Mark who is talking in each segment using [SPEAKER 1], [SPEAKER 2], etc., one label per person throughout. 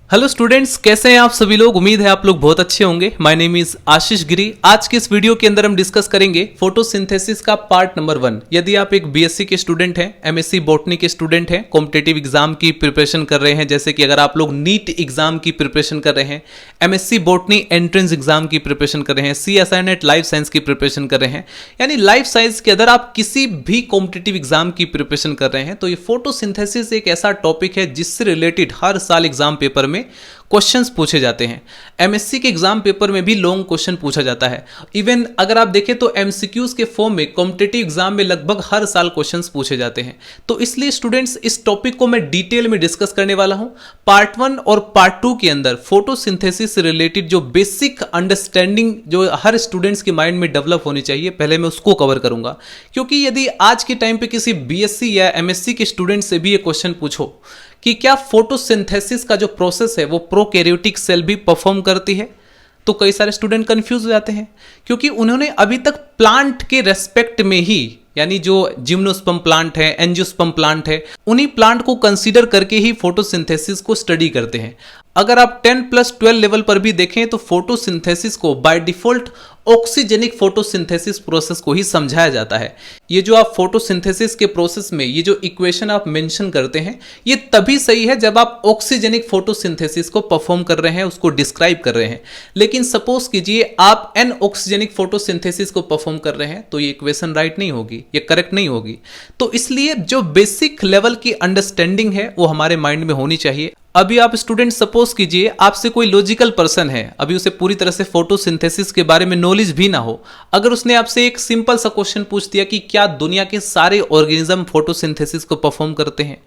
[SPEAKER 1] Hello students, कैसे हैं आप सभी लोग। उम्मीद है आप लोग बहुत अच्छे होंगे। माय नेम इज आशीष गिरी। आज के इस वीडियो के अंदर हम डिस्कस करेंगे फोटोसिंथेसिस का पार्ट नंबर 1। यदि आप एक बीएससी के स्टूडेंट हैं, एमएससी बॉटनी के स्टूडेंट हैं, कॉम्पिटिटिव एग्जाम की प्रिपरेशन कर रहे हैं, जैसे कि अगर आप लोग नीट एग्जाम की प्रिपरेशन कर रहे हैं, एमएससी बॉटनी एंट्रेंस एग्जाम की प्रिपरेशन कर रहे हैं, CSIRNET लाइफ साइंस की प्रिपरेशन कर रहे हैं, यानी लाइफ साइंस के अंदर आप किसी भी कॉम्पिटिटिव एग्जाम की प्रिपरेशन कर रहे हैं, तो ये फोटोसिंथेसिस एक ऐसा टॉपिक है जिससे रिलेटेड हर साल एग्जाम पेपर में क्वेश्चंस पूछे जाते हैं। एमएससी के एग्जाम पेपर में भी लॉन्ग क्वेश्चन पूछा जाता है। इवन अगर आप देखें तो एमसीक्यूज के फॉर्म में कॉम्पिटिटिव एग्जाम में लगभग हर साल क्वेश्चंस पूछे जाते हैं। तो इसलिए स्टूडेंट्स, इस टॉपिक को मैं डिटेल में डिस्कस करने वाला हूं। पार्ट 1 और पार्ट 2 के अंदर फोटोसिंथेसिस से रिलेटेड जो बेसिक अंडरस्टैंडिंग जो हर स्टूडेंट्स के माइंड में डेवलप होनी चाहिए, पहले मैं उसको कवर करूंगा। क्योंकि यदि आज के टाइम पे किसी बीएससी या एमएससी के स्टूडेंट से भी ये क्वेश्चन पूछो कि क्या फोटोसिंथेसिस का जो प्रोसेस है वो प्रोकैरियोटिक सेल भी परफॉर्म करती है, तो कई सारे स्टूडेंट कंफ्यूज हो जाते हैं, क्योंकि उन्होंने अभी तक प्लांट के रेस्पेक्ट में ही, यानी जो जिम्नोस्पर्म प्लांट है, एंजियोस्पर्म प्लांट है, उन्हीं प्लांट को कंसीडर करके ही फोटोसिंथेसिस को स्टडी करते हैं। अगर आप 10+12 लेवल पर भी देखें तो फोटोसिंथेसिस को by default oxygenic photosynthesis process को ही समझाया जाता है। ये जो आप फोटोसिंथेसिस के प्रोसेस में ये जो इक्वेशन आप मेंशन करते हैं, ये तभी सही है जब आप ऑक्सीजेनिक फोटोसिंथेसिस को परफॉर्म कर रहे हैं, उसको डिस्क्राइब कर रहे हैं। लेकिन सपोज कीजिए आप एनऑक्सीजेनिक फोटोसिंथेसिस को परफॉर्म कर रहे हैं, तो ये इक्वेशन राइट नहीं होगी, ये करेक्ट नहीं होगी। तो इसलिए जो बेसिक लेवल की अंडरस्टैंडिंग है वो हमारे माइंड में होनी चाहिए। अभी आप स्टूडेंट सपोज कीजिए आपसे कोई लॉजिकल पर्सन है, अभी उसे पूरी तरह से फोटोसिंथेसिस के बारे में नॉलेज भी ना हो, अगर उसने आपसे एक सिंपल सा क्वेश्चन पूछ दिया कि क्या दुनिया के सारे ऑर्गेनिज्म फोटोसिंथेसिस को परफॉर्म करते हैं,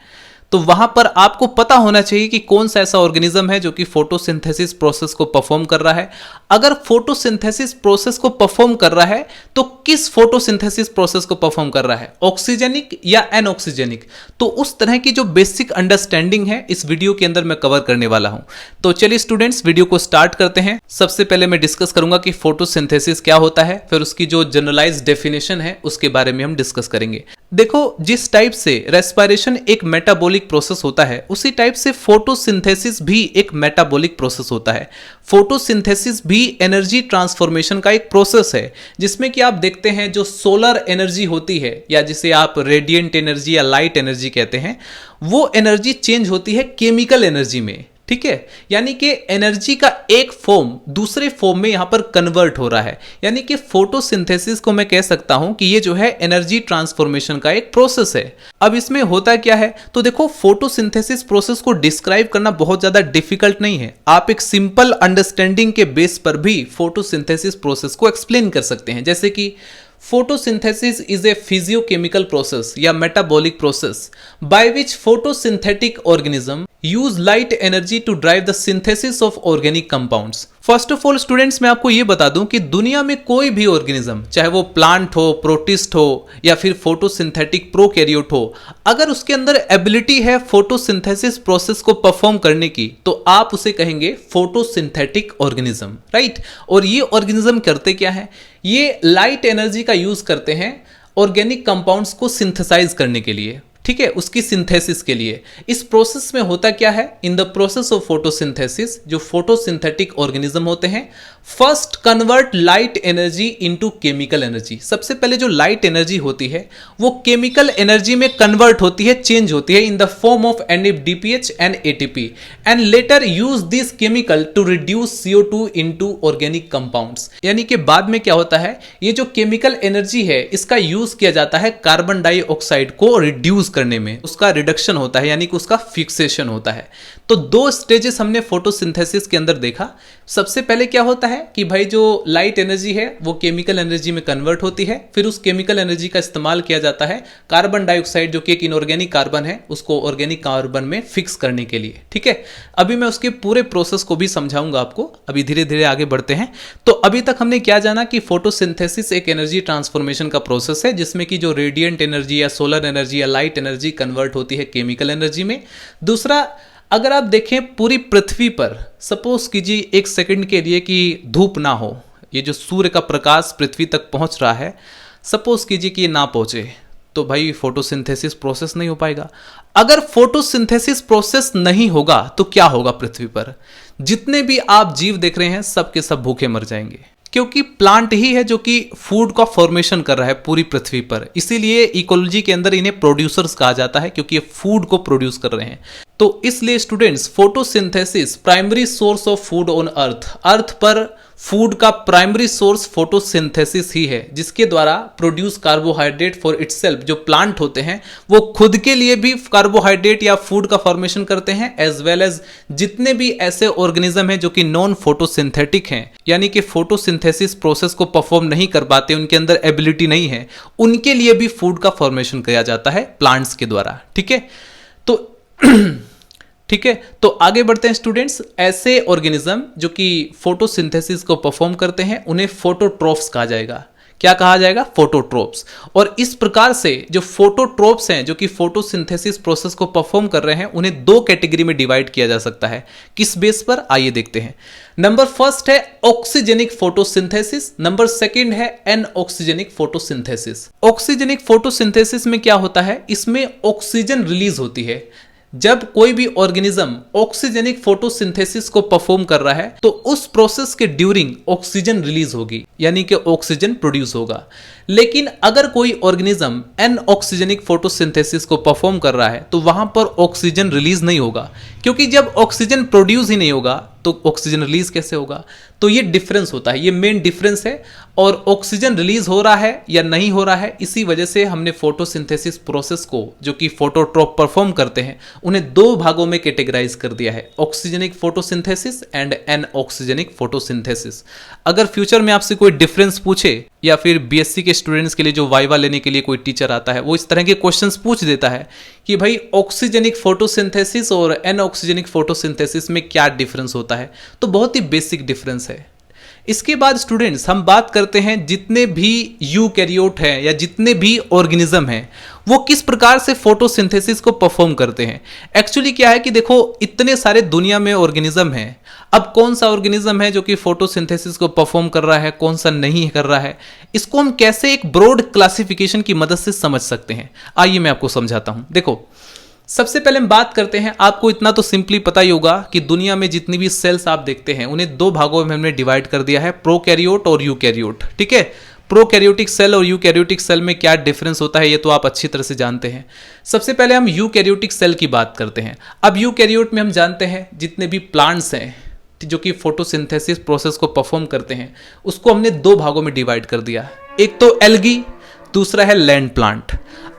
[SPEAKER 1] तो वहां पर आपको पता होना चाहिए कि कौन सा ऐसा ऑर्गेनिज्म है जो कि फोटोसिंथेसिस प्रोसेस को परफॉर्म कर रहा है। अगर फोटोसिंथेसिस प्रोसेस को परफॉर्म कर रहा है तो किस फोटोसिंथेसिस प्रोसेस को परफॉर्म कर रहा है, ऑक्सीजेनिक या एनऑक्सीजेनिक। तो उस तरह की जो बेसिक अंडरस्टैंडिंग है इस वीडियो के अंदर मैं कवर करने वाला हूं। तो चलिए स्टूडेंट्स, वीडियो को स्टार्ट करते हैं। सबसे पहले मैं डिस्कस करूंगा कि फोटोसिंथेसिस क्या होता है, फिर उसकी जो जनरलाइज्ड डेफिनेशन है उसके बारे में हम डिस्कस करेंगे। देखो, जिस टाइप से रेस्पिरेशन एक मेटाबॉलिक प्रोसेस होता है, उसी टाइप से फोटोसिंथेसिस भी एक मेटाबॉलिक प्रोसेस होता है। फोटोसिंथेसिस भी एनर्जी ट्रांसफॉर्मेशन का एक प्रोसेस है, जिसमें कि आप देखते हैं जो सोलर एनर्जी होती है, या जिसे आप रेडिएंट एनर्जी या लाइट एनर्जी कहते हैं, वो एनर्जी चेंज होती है केमिकल एनर्जी में। ठीक है, यानी कि एनर्जी का एक फॉर्म दूसरे फॉर्म में यहां पर कन्वर्ट हो रहा है। यानी कि फोटोसिंथेसिस को मैं कह सकता हूं कि ये जो है एनर्जी ट्रांसफॉर्मेशन का एक प्रोसेस है। अब इसमें होता क्या है, तो देखो, फोटोसिंथेसिस प्रोसेस को डिस्क्राइब करना बहुत ज्यादा डिफिकल्ट नहीं है। आप एक सिंपल अंडरस्टैंडिंग के बेस पर भी फोटोसिंथेसिस प्रोसेस को एक्सप्लेन कर सकते हैं। जैसे कि photosynthesis is a physiochemical process या metabolic process by which photosynthetic organism use light energy to drive the synthesis of organic compounds। First of all students, मैं आपको यह बता दूं कि दुनिया में कोई भी ऑर्गेनिज्म, चाहे वो प्लांट हो, प्रोटिस्ट हो, या फिर फोटोसिंथेटिक प्रोकैरियोट हो, अगर उसके अंदर एबिलिटी है फोटोसिंथेसिस प्रोसेस को परफॉर्म करने की, तो आप उसे कहेंगे फोटोसिंथेटिक ऑर्गेनिज्म, राइट। और ये ऑर्गेनिज्म करते क्या है, ये लाइट एनर्जी का यूज करते हैं ऑर्गेनिक कंपाउंड्स को सिंथेसाइज करने के लिए, ठीक है, उसकी सिंथेसिस के लिए। इस प्रोसेस में होता क्या है, in the process of photosynthesis जो फोटोसिंथेटिक ऑर्गेनिज्म होते हैं, first convert light energy into chemical energy. सबसे पहले जो लाइट एनर्जी होती है वो केमिकल एनर्जी में कन्वर्ट होती है, चेंज होती है in the form of NADPH and ATP, and later use this chemical to reduce CO2 into organic compounds. यानी कि बाद में क्या होता है, ये जो केमिकल एनर्जी है इसका यूज किया जाता है कार्बन डाइऑक्साइड को रिड्यूस करने में, उसका रिडक्शन होता है, यानी कि उसका फिक्सेशन होता है। तो दो स्टेजेस हमने फोटोसिंथेसिस के अंदर देखा। सबसे पहले क्या होता है कि भाई जो लाइट एनर्जी है वो केमिकल एनर्जी में कन्वर्ट होती है, फिर उस केमिकल एनर्जी का इस्तेमाल किया जाता है कार्बन डाइऑक्साइड जो कि एक इनऑर्गेनिक कार्बन है उसको ऑर्गेनिक कार्बन में फिक्स करने के लिए। ठीक है, अभी मैं उसके पूरे प्रोसेस को भी समझाऊंगा आपको, अभी धीरे धीरे आगे बढ़ते हैं। तो अभी तक हमने क्या जाना कि फोटोसिंथेसिस एक एनर्जी ट्रांसफॉर्मेशन का प्रोसेस है, जिसमें कि जो रेडिएंट एनर्जी या सोलर एनर्जी या लाइट एनर्जी कन्वर्ट होती है केमिकल एनर्जी में। दूसरा, अगर आप देखें पूरी पृथ्वी पर सपोज कीजिए एक सेकंड के लिए कि धूप ना हो, ये जो सूर्य का प्रकाश पृथ्वी तक पहुंच रहा है, सपोज कीजिए कि ये ना पहुंचे, तो भाई फोटोसिंथेसिस प्रोसेस नहीं हो पाएगा। अगर फोटोसिंथेसिस प्रोसेस नहीं होगा तो क्या होगा पृथ्वी पर? जितने भी आप जीव देख रहे हैं सब के सब भूखे मर जाएंगे, क्योंकि प्लांट ही है जो कि फूड का फॉर्मेशन कर रहा है पूरी पृथ्वी पर। इसीलिए इकोलॉजी के अंदर इन्हें प्रोड्यूसर्स कहा जाता है, क्योंकि ये फूड को प्रोड्यूस कर रहे हैं। तो इसलिए students, photosynthesis primary source of food on earth पर फूड का प्राइमरी सोर्स फोटोसिंथेसिस ही है, जिसके द्वारा प्रोड्यूस कार्बोहाइड्रेट फॉर इटसेल्फ। जो प्लांट होते हैं वो खुद के लिए भी कार्बोहाइड्रेट या फूड का फॉर्मेशन करते हैं, एज वेल एज जितने भी ऐसे ऑर्गेनिज्म हैं जो कि नॉन फोटोसिंथेटिक हैं, यानी कि फोटोसिंथेसिस प्रोसेस को परफॉर्म नहीं कर पाते, उनके अंदर एबिलिटी नहीं है, उनके लिए भी फूड का फॉर्मेशन किया जाता है प्लांट्स के द्वारा। ठीक है, तो ठीक है, तो आगे बढ़ते हैं स्टूडेंट्स। ऐसे ऑर्गेनिज्म जो कि फोटोसिंथेसिस को परफॉर्म करते हैं उन्हें फोटोट्रोफ्स कहा जाएगा। क्या कहा जाएगा? फोटोट्रोप्स। और इस प्रकार से जो फोटोट्रोप्स हैं जो कि फोटोसिंथेसिस प्रोसेस को परफॉर्म कर रहे हैं, उन्हें दो कैटेगरी में डिवाइड किया जा सकता है। किस बेस पर? आइए देखते हैं। नंबर फर्स्ट है ऑक्सीजेनिक फोटोसिंथेसिस, नंबर सेकंड है एनऑक्सीजेनिक फोटोसिंथेसिस। ऑक्सीजेनिक फोटोसिंथेसिस में क्या होता है? इसमें ऑक्सीजन रिलीज होती है। जब कोई भी ऑर्गेनिज्म ऑक्सीजेनिक फोटोसिंथेसिस को परफॉर्म कर रहा है तो उस प्रोसेस के ड्यूरिंग ऑक्सीजन रिलीज होगी, यानी कि ऑक्सीजन प्रोड्यूस होगा। लेकिन अगर कोई ऑर्गेनिज्म एनऑक्सीजेनिक फोटोसिंथेसिस को परफॉर्म कर रहा है तो वहां पर ऑक्सीजन रिलीज नहीं होगा, क्योंकि जब ऑक्सीजन प्रोड्यूस ही नहीं होगा तो ऑक्सीजन रिलीज कैसे होगा? तो ये डिफरेंस होता है, ये मेन डिफरेंस है। और ऑक्सीजन रिलीज हो रहा है या नहीं हो रहा है, इसी वजह से हमने फोटोसिंथेसिस प्रोसेस को, जो कि फोटोट्रोप परफॉर्म करते हैं, उन्हें दो भागों में कैटेगराइज कर दिया है, oxygenic photosynthesis and anoxygenic photosynthesis. अगर फ्यूचर में आपसे कोई डिफरेंस पूछे या फिर बीएससी के स्टूडेंट्स के लिए जो वाइवा लेने के लिए कोई टीचर आता है वो इस तरह के क्वेश्चंस पूछ देता है कि भाई ऑक्सीजेनिक फोटोसिंथेसिस और एनऑक्सीजेनिक फोटोसिंथेसिस में क्या डिफरेंस होता है, तो बहुत ही बेसिक डिफरेंस है। इसके बाद स्टूडेंट्स हम बात करते हैं जितने भी यूकैरियोट हैं या जितने भी ऑर्गेनिज्म हैं वो किस प्रकार से फोटोसिंथेसिस को परफॉर्म करते हैं। एक्चुअली क्या है कि देखो, इतने सारे दुनिया में ऑर्गेनिज्म हैं, अब कौन सा ऑर्गेनिज्म है जो कि फोटोसिंथेसिस को परफॉर्म कर रहा है, कौन सा नहीं कर रहा है, इसको हम कैसे एक ब्रॉड क्लासिफिकेशन की मदद से समझ सकते हैं। आइए मैं आपको समझाता हूं। देखो, सबसे पहले हम बात करते हैं, आपको इतना तो सिंपली पता ही होगा कि दुनिया में जितनी भी सेल्स आप देखते हैं उन्हें दो भागों में हमने डिवाइड कर दिया है, प्रोकैरियोट और यूकैरियोट। ठीक है, प्रोकैरियोटिक सेल और यूकैरियोटिक सेल में क्या डिफरेंस होता है ये तो आप अच्छी तरह से जानते हैं। सबसे पहले हम यूकैरियोटिक सेल की बात करते हैं। अब यूकैरियोट में हम जानते हैं जितने भी प्लांट्स हैं जो कि फोटोसिंथेसिस प्रोसेस को परफॉर्म करते हैं, उसको हमने दो भागों में डिवाइड कर दिया। एक तो एल्गी, दूसरा है लैंड प्लांट।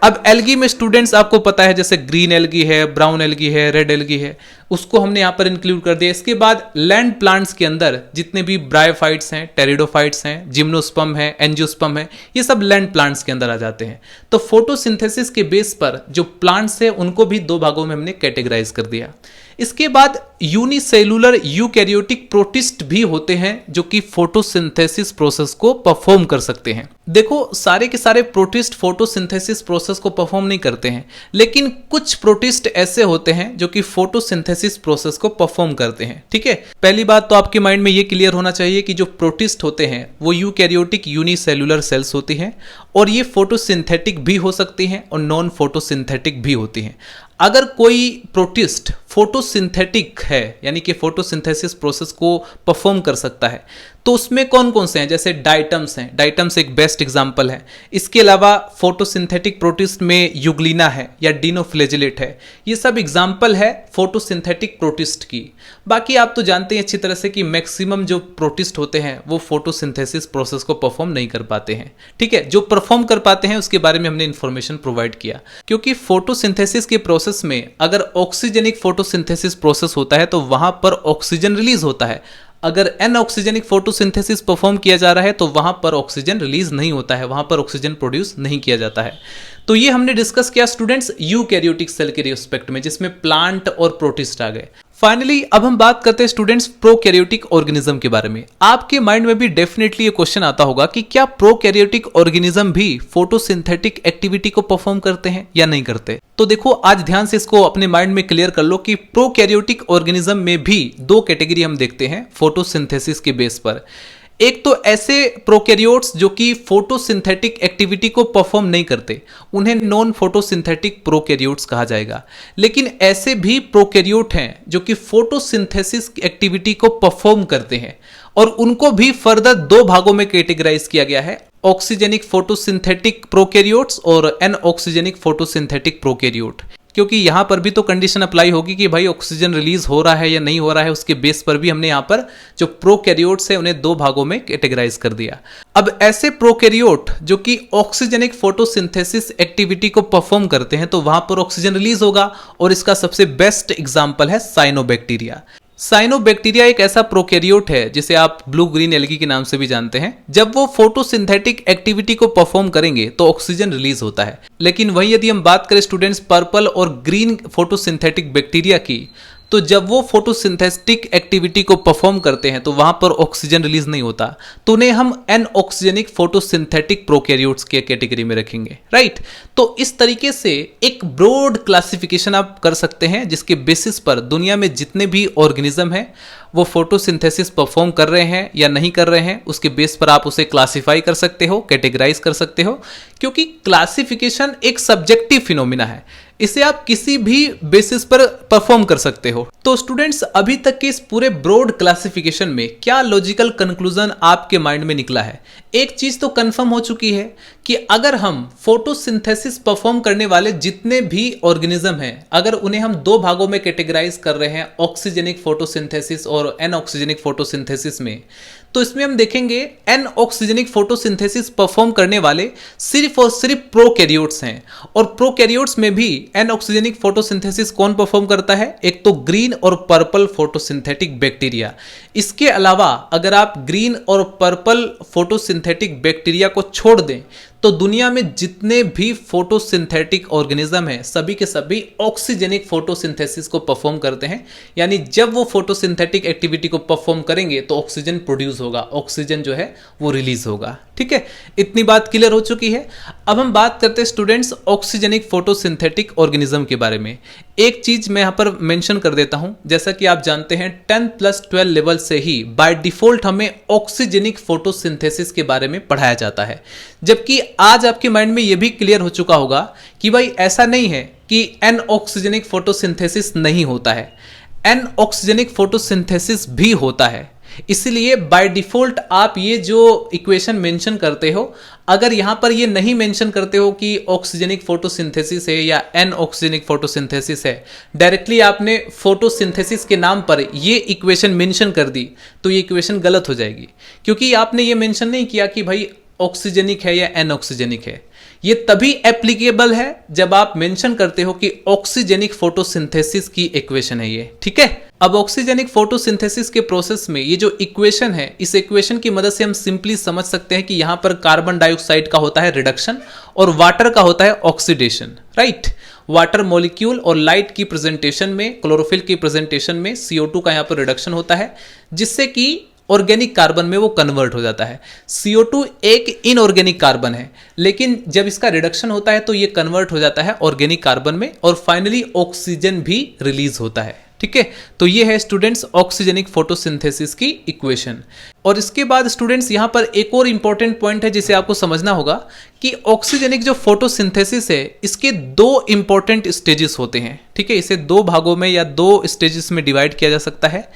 [SPEAKER 1] अब एल्गी में स्टूडेंट्स आपको पता है जैसे ग्रीन एल्गी है, ब्राउन एल्गी है, रेड एल्गी है, उसको हमने यहां पर इंक्लूड कर दिया। इसके बाद लैंड प्लांट्स के अंदर जितने भी ब्रायोफाइट्स हैं, टेरिडोफाइट्स हैं, जिम्नोस्पर्म है, एंजियोस्पर्म है, ये सब लैंड प्लांट्स के अंदर आ जाते हैं। तो फोटोसिंथेसिस के बेस पर जो प्लांट्स है उनको भी दो भागों में हमने कैटेगराइज कर दिया। इसके बाद यूनिसेलुलर यूकैरियोटिक प्रोटिस्ट भी होते हैं जो कि फोटोसिंथेसिस प्रोसेस को परफॉर्म कर सकते हैं। देखो, सारे के सारे प्रोटिस्ट फोटोसिंथेसिस प्रोसेस को परफॉर्म नहीं करते हैं, लेकिन कुछ प्रोटिस्ट ऐसे होते हैं जो कि फोटोसिंथेसिस प्रोसेस को परफॉर्म करते हैं। ठीक है, पहली बात तो आपके माइंड में ये क्लियर होना चाहिए कि जो प्रोटिस्ट होते हैं वो यूकैरियोटिक यूनिसेलुलर सेल्स होती हैं और ये फोटोसिंथेटिक भी हो सकती हैं और नॉन फोटोसिंथेटिक भी होती हैं। अगर कोई प्रोटिस्ट फोटोसिंथेटिक है यानी कि फोटोसिंथेसिस प्रोसेस को परफॉर्म कर सकता है तो उसमें कौन कौन से हैं? जैसे डाइटम्स हैं, डाइटम्स एक बेस्ट एग्जांपल है। इसके अलावा फोटोसिंथेटिक प्रोटिस्ट में यूग्लिना है या डिनोफ्लेजिलेट है, ये सब एग्जांपल है फोटोसिंथेटिक प्रोटिस्ट की। बाकी आप तो जानते हैं अच्छी तरह से कि मैक्सिमम जो प्रोटिस्ट होते हैं वो फोटोसिंथेसिस प्रोसेस को परफॉर्म नहीं कर पाते हैं। ठीक है, जो परफॉर्म कर पाते हैं उसके बारे में हमने इंफॉर्मेशन प्रोवाइड किया, क्योंकि फोटोसिंथेसिस के प्रोसेस में अगर ऑक्सीजेनिक फोटोसिंथेसिस प्रोसेस होता है तो वहां पर ऑक्सीजन रिलीज होता है। अगर एनऑक्सीजेनिक फोटोसिंथेसिस परफॉर्म किया जा रहा है तो वहां पर ऑक्सीजन रिलीज नहीं होता है, वहां पर ऑक्सीजन प्रोड्यूस नहीं किया जाता है। तो ये हमने डिस्कस किया स्टूडेंट्स यूकैरियोटिक सेल के रिस्पेक्ट में, जिसमें प्लांट और प्रोटिस्ट आ गए। फाइनली अब हम बात करते हैं स्टूडेंट्स प्रोकैरियोटिक ऑर्गेनिज्म के बारे में। आपके माइंड में भी डेफिनेटली ये क्वेश्चन आता होगा कि क्या प्रोकैरियोटिक ऑर्गेनिज्म भी फोटोसिंथेटिक एक्टिविटी को परफॉर्म करते हैं या नहीं करते। तो देखो, आज ध्यान से इसको अपने माइंड में क्लियर कर लो कि प्रोकैरियोटिक ऑर्गेनिज्म में भी दो कैटेगरी हम देखते हैं फोटोसिंथेसिस के बेस पर। एक तो ऐसे प्रोकैरियोट्स जो कि फोटोसिंथेटिक एक्टिविटी को परफॉर्म नहीं करते, उन्हें नॉन फोटोसिंथेटिक प्रोकैरियोट्स कहा जाएगा। लेकिन ऐसे भी प्रोकैरियोट हैं जो कि फोटोसिंथेसिस एक्टिविटी को परफॉर्म करते हैं, और उनको भी फर्दर दो भागों में कैटेगराइज किया गया है, ऑक्सीजेनिक फोटोसिंथेटिक प्रोकैरियोट्स और एनऑक्सीजेनिक फोटोसिंथेटिक प्रोकैरियोट। क्योंकि यहां पर भी तो कंडीशन अप्लाई होगी कि भाई ऑक्सीजन रिलीज हो रहा है या नहीं हो रहा है, उसके बेस पर भी हमने यहां पर जो प्रोकैरियोट्स है उन्हें दो भागों में कैटेगराइज कर दिया। अब ऐसे प्रोकैरियोट जो कि ऑक्सीजनिक फोटोसिंथेसिस एक्टिविटी को परफॉर्म करते हैं तो वहां पर ऑक्सीजन रिलीज होगा, और इसका सबसे बेस्ट एग्जांपल है साइनोबैक्टीरिया। साइनोबैक्टीरिया एक ऐसा प्रोकैरियोट है जिसे आप ब्लू ग्रीन एल्गी के नाम से भी जानते हैं। जब वो फोटोसिंथेटिक एक्टिविटी को परफॉर्म करेंगे तो ऑक्सीजन रिलीज होता है। लेकिन वहीं यदि हम बात करें स्टूडेंट्स पर्पल और ग्रीन फोटोसिंथेटिक बैक्टीरिया की, तो जब वो फोटोसिंथेटिक एक्टिविटी को परफॉर्म करते हैं तो वहां पर ऑक्सीजन रिलीज नहीं होता, तो उन्हें हम एनऑक्सीजेनिक फोटोसिंथेटिक प्रोकैरियोट्स के कैटेगरी में रखेंगे, राइट। तो इस तरीके से एक ब्रॉड क्लासिफिकेशन आप कर सकते हैं जिसके बेसिस पर दुनिया में जितने भी ऑर्गेनिज्म हैं वो फोटोसिंथेसिस परफॉर्म कर रहे हैं या नहीं कर रहे हैं, उसके बेस पर आप उसे क्लासिफाई कर सकते हो, कैटेगराइज कर सकते हो। क्योंकि क्लासिफिकेशन एक सब्जेक्टिव फिनोमिना है, इसे आप किसी भी बेसिस पर परफॉर्म कर सकते हो। तो स्टूडेंट्स, अभी तक के इस पूरे ब्रॉड क्लासिफिकेशन में क्या लॉजिकल कंक्लूजन आपके माइंड में निकला है? एक चीज तो कंफर्म हो चुकी है कि अगर हम फोटोसिंथेसिस परफॉर्म करने वाले जितने भी ऑर्गेनिज्म हैं, अगर उन्हें हम दो भागों में कैटेगराइज कर रहे हैं, ऑक्सीजेनिक फोटोसिंथेसिस और एनऑक्सीजेनिक फोटोसिंथेसिस में, तो इसमें हम देखेंगे एनऑक्सीजेनिक फोटोसिंथेसिस परफॉर्म करने वाले सिर्फ और सिर्फ प्रोकैरियोट्स हैं। और प्रोकैरियोट्स में भी एनऑक्सीजेनिक फोटोसिंथेसिस कौन परफॉर्म करता है? एक तो ग्रीन और पर्पल फोटोसिंथेटिक बैक्टीरिया। इसके अलावा अगर आप ग्रीन और पर्पल फोटोसिंथेटिक बैक्टीरिया को छोड़ दें तो दुनिया में जितने भी फोटोसिंथेटिक ऑर्गेनिज्म हैं सभी के सभी ऑक्सीजेनिक फोटोसिंथेसिस को परफॉर्म करते हैं। यानी जब वो फोटोसिंथेटिक एक्टिविटी को परफॉर्म करेंगे तो ऑक्सीजन प्रोड्यूस होगा, ऑक्सीजन जो है वो रिलीज होगा। ठीक है, इतनी बात क्लियर हो चुकी है। अब हम बात करते हैं स्टूडेंट्स ऑक्सीजेनिक फोटोसिंथेटिक ऑर्गेनिज्म के बारे में। एक चीज मैं यहां पर मेंशन कर देता हूं, जैसा कि आप जानते हैं 10+12 लेवल से ही बाय डिफॉल्ट हमें ऑक्सीजेनिक फोटोसिंथेसिस के बारे में पढ़ाया जाता है। जबकि आज आपके माइंड में यह भी क्लियर हो चुका होगा कि भाई ऐसा नहीं है कि एनऑक्सीजेनिक फोटोसिंथेसिस नहीं होता है, एनऑक्सीजेनिक फोटोसिंथेसिस भी होता है। इसलिए बाय डिफॉल्ट आप ये जो इक्वेशन मेंशन करते हो, अगर यहां पर ये नहीं मेंशन करते हो कि ऑक्सीजेनिक फोटोसिंथेसिस है या एनऑक्सीजेनिक फोटोसिंथेसिस है, डायरेक्टली आपने फोटोसिंथेसिस के नाम पर ये इक्वेशन मेंशन कर दी, तो ये इक्वेशन गलत हो जाएगी। क्योंकि आपने ये मेंशन नहीं किया कि भाई ऑक्सीजेनिक है या एनऑक्सीजेनिक है। ये तभी एप्लीकेबल है जब आप मेंशन करते हो कि ऑक्सीजेनिक फोटोसिंथेसिस की इक्वेशन है ये। ठीक है, अब ऑक्सीजेनिक फोटोसिंथेसिस के प्रोसेस में ये जो इक्वेशन है, इस इक्वेशन की मदद से हम सिंपली समझ सकते हैं कि यहां पर कार्बन डाइऑक्साइड का होता है रिडक्शन और वाटर का होता है ऑक्सीडेशन, राइट। वाटर मॉलिक्यूल और लाइट की प्रेजेंटेशन में, क्लोरोफिल की प्रेजेंटेशन में CO2 का यहां पर रिडक्शन होता है, जिससे कि ऑर्गेनिक कार्बन में वो कन्वर्ट हो जाता है। CO2 एक इनऑर्गेनिक कार्बन है, लेकिन जब इसका रिडक्शन होता है तो ये कन्वर्ट हो जाता है ऑर्गेनिक कार्बन में और फाइनली ऑक्सीजन भी रिलीज होता है। ठीक है, तो ये है स्टूडेंट्स ऑक्सीजेनिक फोटोसिंथेसिस की इक्वेशन। और इसके बाद स्टूडेंट्स यहां पर एक और इंपॉर्टेंट पॉइंट है जिसे आपको समझना होगा कि ऑक्सीजेनिक जो फोटोसिंथेसिस है इसके दो इंपॉर्टेंट स्टेजेस होते हैं। ठीक है, इसे दो भागों में या दो स्टेजेस में डिवाइड किया जा सकता है।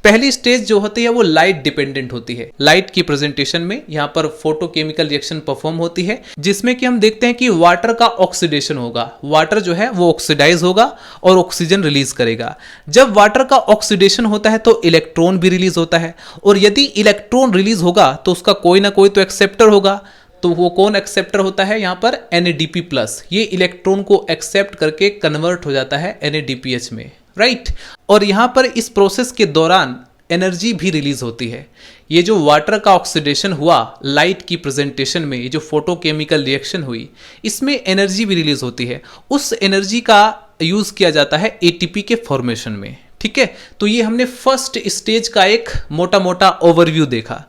[SPEAKER 1] पहली स्टेज जो होती है वो लाइट डिपेंडेंट होती है। लाइट की प्रेजेंटेशन में यहां पर फोटोकेमिकल रिएक्शन परफॉर्म होती है, जिसमें कि हम देखते हैं कि वाटर का ऑक्सीडेशन होगा। वाटर जो है वो ऑक्सीडाइज होगा और ऑक्सीजन रिलीज करेगा। जब वाटर का ऑक्सीडेशन होता है तो इलेक्ट्रॉन भी रिलीज होता है, और यदि इलेक्ट्रॉन रिलीज होगा तो उसका कोई ना कोई तो एक्सेप्टर होगा। तो वो कौन एक्सेप्टर होता है? यहां पर NADP+। ये इलेक्ट्रॉन को एक्सेप्ट करके कन्वर्ट हो जाता है NADPH में, राइट। और यहां पर इस प्रोसेस के दौरान एनर्जी भी रिलीज होती है। ये जो वाटर का ऑक्सीडेशन हुआ लाइट की प्रेजेंटेशन में, ये जो फोटोकेमिकल रिएक्शन हुई, इसमें एनर्जी भी रिलीज होती है। उस एनर्जी का यूज किया जाता है ATP के फॉर्मेशन में। ठीक है, तो ये हमने फर्स्ट स्टेज का एक मोटा मोटा ओवरव्यू देखा।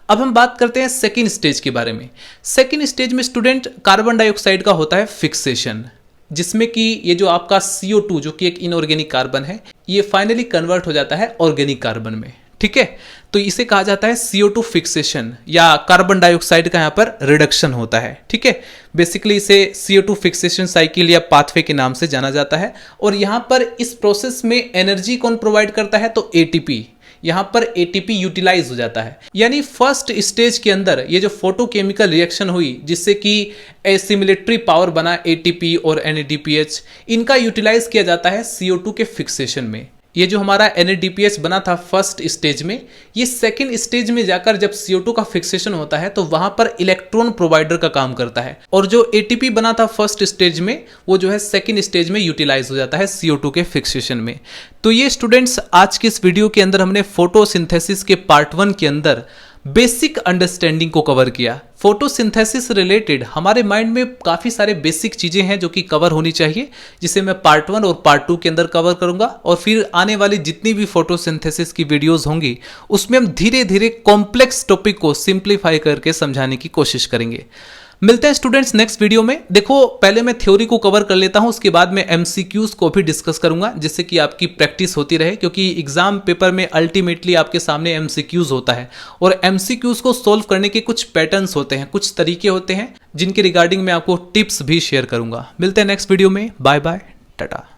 [SPEAKER 1] अब हम बात करते हैं सेकेंड स्टेज के बारे में। सेकेंड स्टेज में स्टूडेंट कार्बन डाइऑक्साइड का होता है फिक्सेशन, जिसमें कि ये जो आपका CO2 जो कि एक इनऑर्गेनिक कार्बन है, ये फाइनली कन्वर्ट हो जाता है ऑर्गेनिक कार्बन में। ठीक है। तो इसे कहा जाता है CO2 फिक्सेशन या कार्बन डाइऑक्साइड का यहाँ पर रिडक्शन होता है, ठीक है। बेसिकली इसे CO2 फिक्सेशन साइकिल या पाथवे के नाम से जाना जाता है। और यहाँ पर इस प्रोसेस में एनर्जी कौन प्रोवाइड करता है, तो ATP, यहां पर ATP यूटिलाइज हो जाता है। यानी फर्स्ट स्टेज के अंदर ये जो फोटोकेमिकल रिएक्शन हुई जिससे कि एसिमिलेटरी पावर बना ATP और NADPH, इनका यूटिलाइज किया जाता है CO2 के फिक्सेशन में। ये जो हमारा NADPH बना था फर्स्ट स्टेज में, ये सेकेंड स्टेज में जाकर जब CO2 का फिक्सेशन होता है तो वहां पर इलेक्ट्रॉन प्रोवाइडर का काम करता है। और जो ATP बना था फर्स्ट स्टेज में, वो जो है सेकेंड स्टेज में यूटिलाइज हो जाता है CO2 के फिक्सेशन में। तो ये स्टूडेंट्स, आज के इस वीडियो के अंदर हमने फोटोसिंथेसिस के पार्ट 1 के अंदर बेसिक अंडरस्टैंडिंग को कवर किया। फोटोसिंथेसिस रिलेटेड हमारे माइंड में काफ़ी सारे बेसिक चीज़ें हैं जो कि कवर होनी चाहिए, जिसे मैं पार्ट 1 और पार्ट 2 के अंदर कवर करूंगा। और फिर आने वाली जितनी भी फोटोसिंथेसिस की वीडियोस होंगी उसमें हम धीरे धीरे कॉम्प्लेक्स टॉपिक को सिंप्लीफाई करके समझाने की कोशिश करेंगे। मिलते हैं स्टूडेंट्स नेक्स्ट वीडियो में। देखो, पहले मैं थ्योरी को कवर कर लेता हूं, उसके बाद मैं MCQs को भी डिस्कस करूंगा जिससे कि आपकी प्रैक्टिस होती रहे, क्योंकि एग्जाम पेपर में अल्टीमेटली आपके सामने MCQs होता है और MCQs को सोल्व करने के कुछ पैटर्न्स होते हैं, कुछ तरीके होते हैं जिनके रिगार्डिंग मैं आपको टिप्स भी शेयर करूंगा। मिलते हैं नेक्स्ट वीडियो में। Bye bye, Tata.